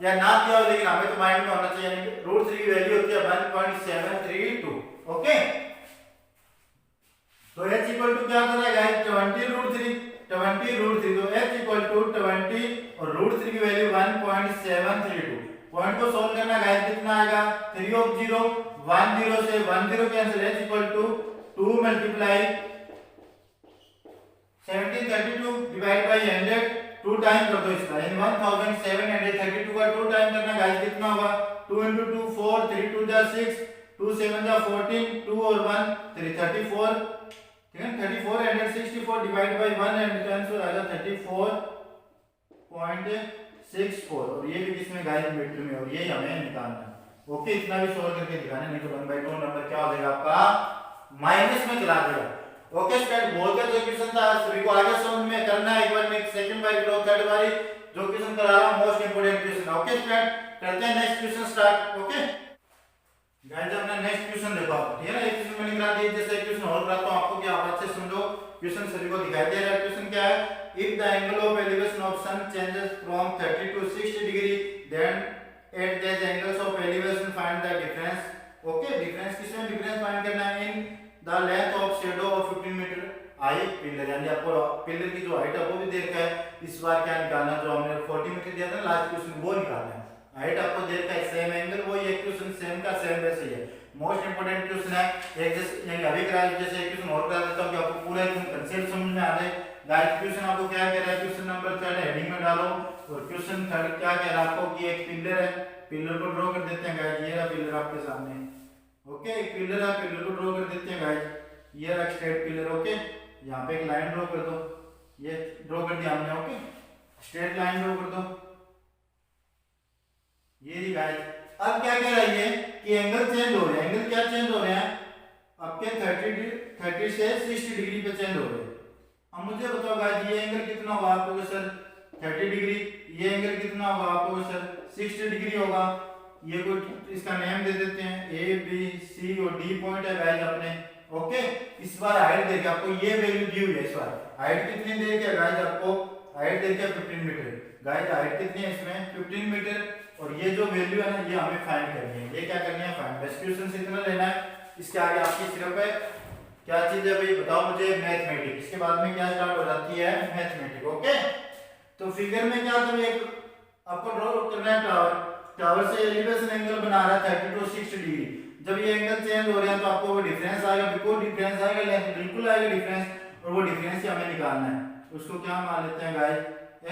या ना दिया हो, लेकिन हमें तो माइंड में होना चाहिए, √3 की वैल्यू होती है 1.732। ओके, तो h इक्वल टू क्या होता है गाइस, 20 √3, तो h इक्वल टू 20 और √3 की वैल्यू 1.732। पॉइंट को सॉल्व करना गाइस, कितना आएगा, 3 ऑफ 0, 1 0 से 1 0 cancel, h equal to 2 multiply 1732 divide by 100, 2 time कर दो इसका, यानी 1732 का 2 टाइम करना गाइस, कितना होगा, 2 into 2 4, 3 2 जा 6, 2 7 जा 14, 2 और 1 3 34, ठीक है, 3464 डिवाइड बाय 1 एंड आंसर आ जाएगा 34.64, और ये भी किसमें गाइस मीटर में, और ये हमें निकालना है। ओके, इतना भी सॉल्व करके दिखाना, नहीं तो 1/2 नंबर क्या हो जाएगा आपका, माइनस में चला देगा। ओके स्टूडेंट, बहुत अच्छा क्वेश्चन था, सभी को आगे समझ में करना है, एक बार मैं सेकंड बार करो, थर्ड बार जो क्वेश्चन करा रहा हूं most important question. Okay student, करते हैं next question start. Okay guys, अपना नेक्स्ट क्वेश्चन देखो, ठीक है ना, एक क्वेश्चन मैंने करा दिया, जैसे क्वेश्चन और कराता हूं आपको, क्या आप अच्छे समझो, क्वेश्चन सभी को दिखाई दे रहा है। क्वेश्चन क्या है, if the angle of elevation of sun changes from 30 to 60 degree, then at that angles of elevation find the difference. Okay, difference किसमें, डिफरेंस फाइंड करना है in the length of shadow of 15 metre high pillar, यानी आपको pillar की जो height है वो भी देखा है, इस बार क्या निकालना, जो हमने 40 मीटर दिया था लास्ट क्वेश्चन वो निकालना है, हाइट आपको देखा है, सेम एंगल वो, ये क्वेश्चन सेम का सेम वैसे ही है, मोस्ट इंपोर्टेंट क्वेश्चन है। एक जैसे यही अभी करा, जैसे एक क्वेश्चन और करा देता हूं कि आपको पूरा एकदम कंसेप्ट समझ में आ जाए। गाइस क्वेश्चन आपको क्या कह रहा है, क्वेश्चन नंबर 3 हेडिंग में डालो, और क्वेश्चन 3 क्या कह रहा है आपको कि एक पिलर है, पिलर को ड्रॉ कर देते हैं गाइस, ये रहा पिलर आपके सामने। ओके, एक पिलर है, पिलर को ड्रॉ कर देते हैं गाइस, ये रहा स्ट्रेट पिलर। ओके, यहाँ पे एक लाइन ड्रॉ कर दो, ये ड्रॉ कर दिया हमने। ओके, स्ट्रेट लाइन ड्रॉ कर दो, ये रही गाइस। अब क्या कह रहा है ये कि एंगल चेंज हो रहे हैं, एंगल क्या चेंज हो रहे हैं आपके 30 से 60 डिग्री पे चेंज हो रहे हैं। अब मुझे बताओ गाइस, ये एंगल कितना होगा आपको सर 30 डिग्री, ये एंगल कितना होगा आपको सर 60 डिग्री होगा। ये कोई इसका नेम दे देते हैं, ए बी सी और डी पॉइंट है गाइस अपने। ओके, इस बार हाइट देखिए आपको ये वैल्यू दी हुई है, इस बार हाइट कितनी दे रखी है गाइस, आपको हाइट देखिए 15 मीटर, गाइस हाइट कितनी है इसमें 15 मीटर, और ये जो वैल्यू है ना ये हमें फाइंड करनी है, ये क्या करनी है फाइंड। क्वेश्चन से इतना लेना है। इसके आगे आपकी सिर्फ है क्या चीज है भाई, बताओ मुझे, मैथमेटिक्स। इसके बाद में क्या स्टार्ट हो जाती है, मैथमेटिक्स। ओके, तो फिगर में क्या था, एक आपको ड्रॉ करना है टावर। टावर से एलिवेशन एंगल बना रहा था 30 to 60 डिग्री। जब ये एंगल चेंज हो रहे हैं तो आपको वो डिफरेंस आएगा, बिल्कुल डिफरेंस आएगा, लेंथ बिल्कुल आएगा डिफरेंस, और वो डिफरेंस ही हमें निकालना है। उसको क्या मान लेते हैं गाइस,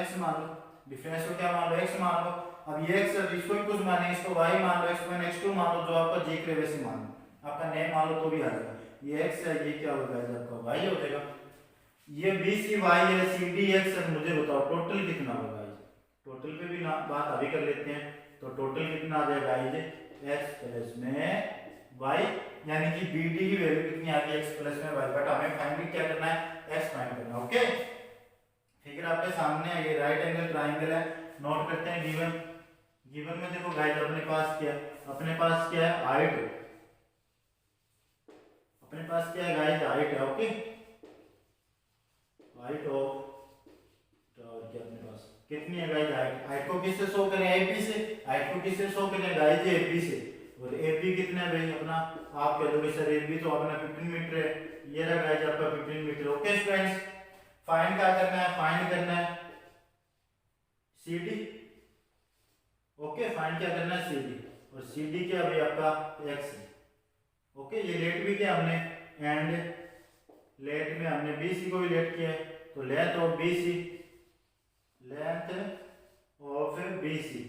x मान लो। डिफरेंस को क्या मान लो, x मान लो। अब ये x, इसको ही कुछ माने, इसको y मान लो, x1 x2 मान लो, जो आपका जी के वैसे मान लो, आपका नेम मान लो तो भी आ जाएगा। ये x है, ये क्या होगा आपका y हो जाएगा। ये BCY है, CDX है, मुझे बताओ टोटल कितना होगा। टोटल पे भी ना बात अभी कर लेते हैं। तो टोटल कितना आ जाएगा, ये x प्लस में y, यानी कि BD की वैल्यू कितनी आ गई, x प्लस में y। बट हमें फाइंड क्या करना है, x फाइंड करना है। ओके, फिगर आपके सामने है, ये राइट एंगल ट्राइंगल है। नोट करते हैं गिवन। गिवन में देखो गाइस अपने पास क्या है, हाइट। अपने पास क्या है गाइस, हाइट है। ओके, हाइट ऑफ टावर की अपने पास कितनी है गाइस, हाइट को किससे शो करें, एपी से। हाइट को किससे शो करें गाइस, एपी से। और एपी कितना है भाई अपना, आप कह दोगे सर एपी तो अपना 15 मीटर है। ये रहा गाइस आपका 15 मीटर। ओके स्टूडेंट्स, फाइंड क्या करना है, फाइंड करना है CD। ओके, फाइंड क्या करना है, CD। और CD क्या भाई आपका x। ओके, ये लेट भी किया हमने, एंड लेट में हमने BC को भी लेट किया है। तो length of BC, length of BC,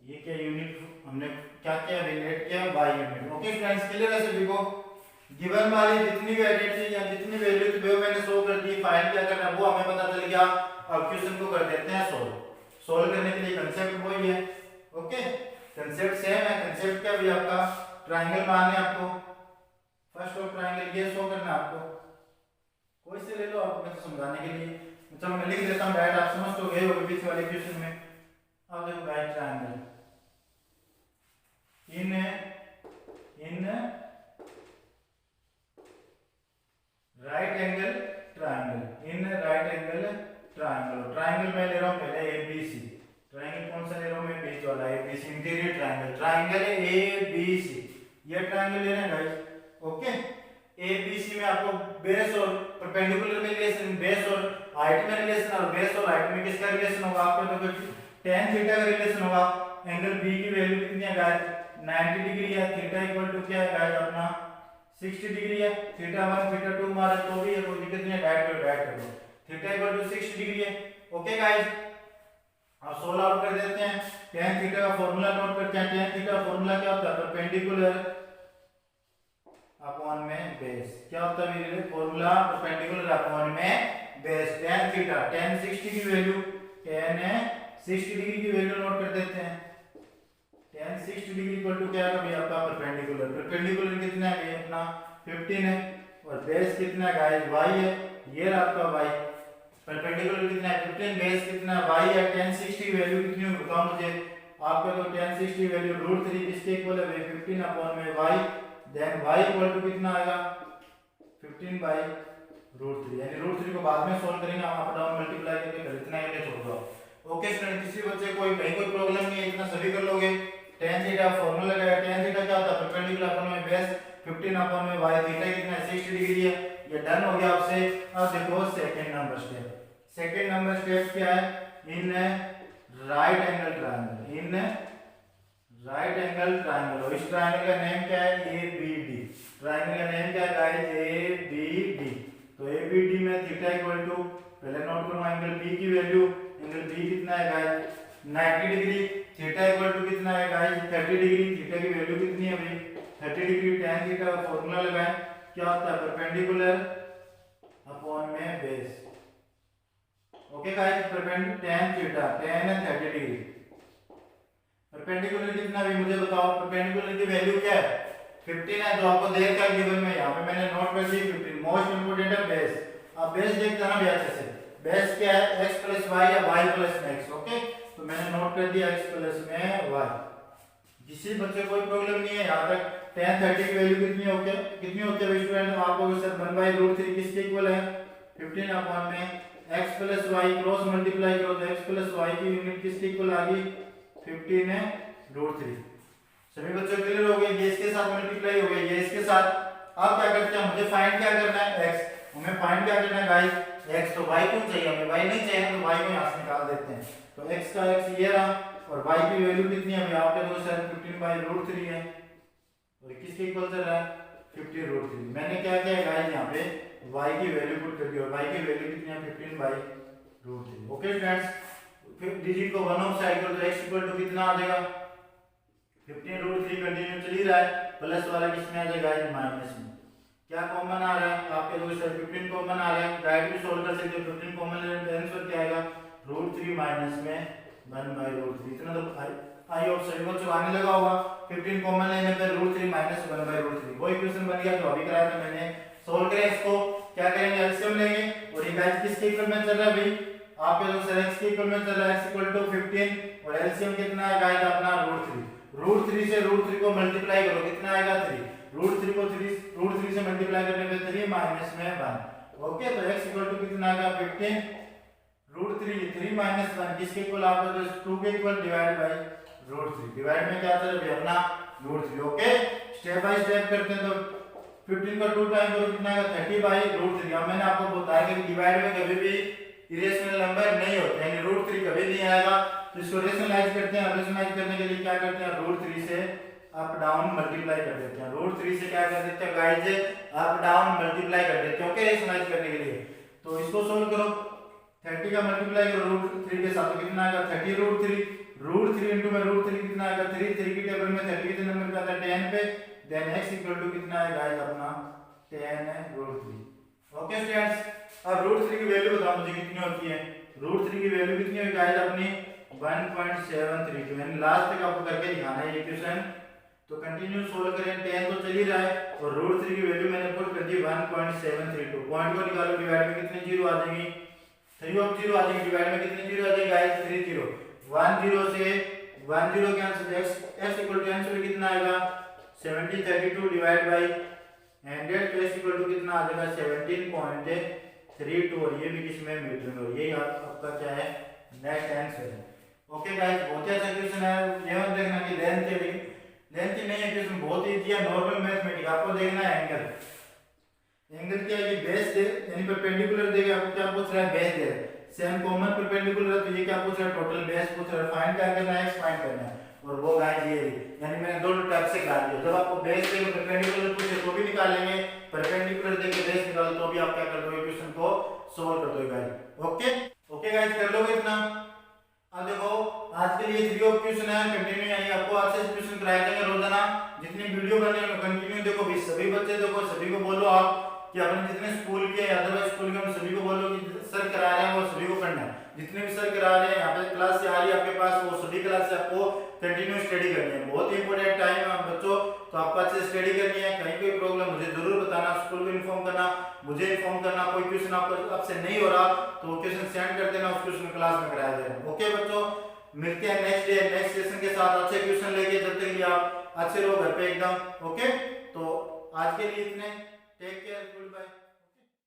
ये क्या यूनिट हमने क्या किया, लेट किया y unit. Okay friends, clear है सभी को। गिवन वाली जितनी वैल्यू थी या जितनी वैल्यू थी वो मैंने शो कर दी। फाइंड क्या करना है वो हमें पता चल गया। अब क्वेश्चन को कर देते हैं सोल्व। सोल्व करने के लिए कंसेप्ट वही है। ओके, कंसेप्ट सेम है। कंसेप्ट क्या भी आपका, ट्रायंगल मानने आपको, फर्स्ट ऑफ ट्रायंगल ये शो करना आपको, कोई से ले लो आप, मैं तो समझाने के लिए। चलो मैं लिख देता हूं डायरेक्ट, आप समझ तो गए होंगे बीच वाले क्वेश्चन में। अब देखो guys, triangle in right angle triangle, in right angle triangle. Triangle मैं ले रहा हूं पहले ABC। ट्रायंगल कौन सा ले रहा हूं मैं, बीच वाला ABC, इंटीरियर ट्रायंगल। ट्रायंगल है ABC, ये ट्रायंगल ले रहे हैं गाइस। ओके, ABC में आपको बेस और परपेंडिकुलर में रिलेशन, बेस और हाइट में रिलेशन, और बेस और हाइट में किसका रिलेशन होगा, आपको तो tan थीटा का रिलेशन होगा। एंगल B की वैल्यू कितनी है गाइस, 90 डिग्री है। थीटा इक्वल टू क्या है गाइस अपना 60 डिग्री है। थीटा 1 थीटा 2 मारा तो भी है, कोई दिक्कत नहीं है, डायरेक्ट करो। थीटा इक्वल टू 60 डिग्री है। ओके गाइस, अब सोल्व आउट कर देते हैं। tan थीटा का फार्मूला नोट करते हैं। tan थीटा का फार्मूला क्या होता है, परपेंडिकुलर अपॉन में बेस। क्या होता है मेरे फार्मूला, परपेंडिकुलर अपॉन में बेस। tan थीटा, tan 60 की वैल्यू, tan 60 डिग्री की वैल्यू नोट कर देते हैं। tan 60 डिग्री इक्वल टू क्या है भाई आपका परपेंडिकुलर। परपेंडिकुलर कितना है अपना 15 है, और बेस कितना है गाइस y है। ये रहा आपका y। परपेंडिकुलर कितना है 15, बेस कितना है y है। tan 60 की वैल्यू कितनी होगी बताओ मुझे, आपका तो tan 60 वैल्यू √3 किसके इक्वल है 15 अपॉन में y। Then y equal to कितना आएगा 15 बाय √3, यानी √3 को बाद में सॉल्व करेंगे, हम अप डाउन मल्टीप्लाई करके कर इतना ही छोड़ दो। ओके स्टूडेंट, किसी बच्चे कोई कहीं कोई प्रॉब्लम नहीं है, इतना सभी कर लोगे। tan थीटा फार्मूला लगाया, tan थीटा क्या होता है परपेंडिकुलर अपॉन में बेस, 15 अपॉन में y। थीटा कितना है 60 डिग्री है। ये डन हो गया आपसे। अब देखो second number step. Second number step क्या है, इन right angle triangle, in right angle triangle. और इस ट्रायंगल का नेम क्या है, ABD। ट्रायंगल का नेम क्या है गाइस, ABD। तो ABD में थीटा इक्वल टू, पहले नोट करो एंगल B की वैल्यू, एंगल B कितना है guys 90 degree. Theta equal to कितना है गाइस 30 डिग्री। थीटा की वैल्यू कितनी है भाई 30 डिग्री। tan थीटा का फार्मूला लगाएं, क्या होता है परपेंडिकुलर अपॉन में base. Okay guys, perpendicular tan theta, tan है 30 डिग्री। परपेंडिकुलर कितना भी मुझे बताओ, परपेंडिकुलर की वैल्यू क्या है 15 है, जो आपको दे रखा है गिवन में। यहाँ पे मैंने नोट कर दी 15। मोस्ट इंपोर्टेंट है बेस। अब बेस देखते हैं ना भी अच्छे से, बेस क्या है x प्लस y या y प्लस x। ओके, तो मैंने नोट कर दिया x प्लस में y। किसी बच्चे कोई प्रॉब्लम नहीं है यहाँ तक। tan 30 की वैल्यू कितनी होती है स्टूडेंट, आपको सर 1/√3 किसके इक्वल है 15 अपॉन में x plus y। Cross multiply करो तो x प्लस y की यूनिट किसके इक्वल आ गई 15 है √3। सभी बच्चों क्लियर हो गए? ये इसके साथ मल्टीप्लाई हो गया, ये इसके साथ। अब क्या करते हैं, मुझे फाइंड क्या करना है, x। हमें फाइंड क्या करना है गाइस, x। तो y क्यों चाहिए हमें, y नहीं चाहिए तो y को यहां से निकाल देते हैं। तो x का x ये रहा और y की वैल्यू कितनी है, यहाँ पे तो सर 15/√3 है और किसके इक्वल चल रहा है, 50√3। मैंने क्या किया गाइस, यहाँ पे y की वैल्यू पुट कर दी और y की वैल्यू कितनी है, 15/√3। ओके फ्रेंड्स, फिर डिजिट को 1 ऑफ साइड कर दो, x इक्वल टू कितना आ जाएगा, 15√3 कंटिन्यू चल ही रहा है, प्लस वाला किसमें आ जाएगा, माइनस में। क्या कॉमन आ रहा है आपके दोस्त, 15 कॉमन आ रहा है, डायरेक्ट भी सोल्व कर सकते हो। 15 कॉमन लेने पे आंसर क्या आएगा, √3 माइनस में 1/√3। इतना तो आई ऑफ सभी को चुकाने लगा होगा। 15 कॉमन लेने पे √3 माइनस 1/√3 वो इक्वेशन बन गया। तो अभी कराया था मैंने, सोल्व करें इसको। क्या करेंगे, एलसीएम लेंगे और ये गाइस किसके इक्वल में चल रहा है भाई, आपके दोस्त x के इक्वल में चल रहा है, x इक्वल टू 15 और एलसीएम कितना है गाइस अपना √3। √3 से √3 को मल्टीप्लाई करो, कितना आएगा 3। √3 को √3 से मल्टीप्लाई करने पे 3 माइनस में 1। ओके, तो x इक्वल टू कितना आएगा 15 √3 3 माइनस 1 किसके इक्वल, आपका तो 2 के इक्वल डिवाइड बाय √3। डिवाइड में क्या चल रहा है अपना √3। ओके, स्टेप बाय स्टेप करते हैं। तो 15 का 2 टाइम करो, कितना आएगा 30/√3। अब मैंने आपको बताया कि डिवाइड में कभी भी इरेशनल नंबर नहीं होते, यानी √3 कभी नहीं आएगा। तो इसको रेशनलाइज करते हैं। रेशनलाइज करने के लिए क्या करते हैं, √3 से अप डाउन मल्टीप्लाई कर देते हैं। √3 से क्या कर देते हैं गाइस, अप डाउन मल्टीप्लाई कर देते हैं। ओके, रेशनलाइज करने के लिए। तो इसको सोल्व करो, 30 का मल्टीप्लाई करो √3 के साथ, तो कितना आएगा 30√3। √3 इनटू में √3 कितना आएगा 3। 3 की टेबल में 30 कितने नंबर पे आता है 10 पे। देन x इक्वल टू कितना है गाइस अपना 10√3। ओके स्टूडेंट्स, अब √3 की वैल्यू बताओ मुझे कितनी होती है। √3 की वैल्यू कितनी है गाइस अपनी 1.732। यानी लास्ट तक आपको करके दिखाना है ये क्वेश्चन। तो कंटिन्यू सोल्व करें, 10 तो चल ही रहा है और √3 की वैल्यू मैंने पुट कर दी 1.732। पॉइंट को निकालो, डिवाइड में कितने जीरो आ जाएंगी, 3 ऑफ जीरो आ जाएंगी। डिवाइड में कितने जीरो आ जाएंगे गाइस 3 जीरो। 1 0 से 1 0 cancel, x equal to answer कितना आएगा 7032 डिवाइड बाय 100। तो x इक्वल टू कितना आ जाएगा 17.32 और ये भी किसमें मीटर में। और ये आपका क्या है नेक्स्ट आंसर है। ओके गाइस, बहुत ही अच्छा क्वेश्चन है। ये मत देखना कि लेंथ नहीं है क्वेश्चन, बहुत इजी है, नॉर्मल मैथमेटिक्स। आपको देखना है एंगल। एंगल क्या है, बेस दे यानी परपेंडिकुलर देगा, आपको क्या पूछ रहा है बेस दे। सेम कॉमन परपेंडिकुलर है तो ये क्या पूछ रहा है टोटल बेस पूछ रहा है। फाइंड क्या करना है, x फाइंड करना है। और वो गाइस ये यानी मैंने दोनों टाइप से निकाल दिया। जब आपको बेस देके परपेंडिकुलर पूछे तो भी निकाल लेंगे, परपेंडिकुलर देके बेस निकालो तो भी आप क्या कर दोगे, क्वेश्चन को सॉल्व कर दोगे गाइस। ओके गाइस, कर लोगे इतना। अब देखो आज के लिए 3 ऑफ क्वेश्चन है कंटिन्यू, यानी आपको आज से क्वेश्चन कराए जाएंगे रोजाना। जितनी वीडियो करने हैं कंटिन्यू देखो भी, सभी बच्चे देखो, सभी को बोलो आप कि अपने जितने स्कूल के अदरवाइज स्कूल के हम सभी को बोलो कि सर करा रहे हैं वो सभी को पढ़ना है। जितने भी सर करा रहे हैं यहाँ पे क्लास से आ रही है आपके पास, वो सभी क्लास से आपको कंटिन्यू स्टडी करनी है। बहुत ही इंपॉर्टेंट टाइम है बच्चों, तो आपको अच्छे स्टडी करनी है। कहीं कोई प्रॉब्लम मुझे जरूर बताना, स्कूल को इन्फॉर्म करना, मुझे इन्फॉर्म करना। कोई क्वेश्चन आपसे नहीं हो रहा तो क्वेश्चन सेंड कर देना, उस क्वेश्चन क्लास में कराया जाएगा। ओके बच्चों, मिलते हैं नेक्स्ट डे नेक्स्ट सेशन के साथ अच्छे क्वेश्चन लेके। जब तक कि आप अच्छे रहो घर पे एकदम। ओके, तो आज के लिए इतने, टेक केयर, गुड बाय।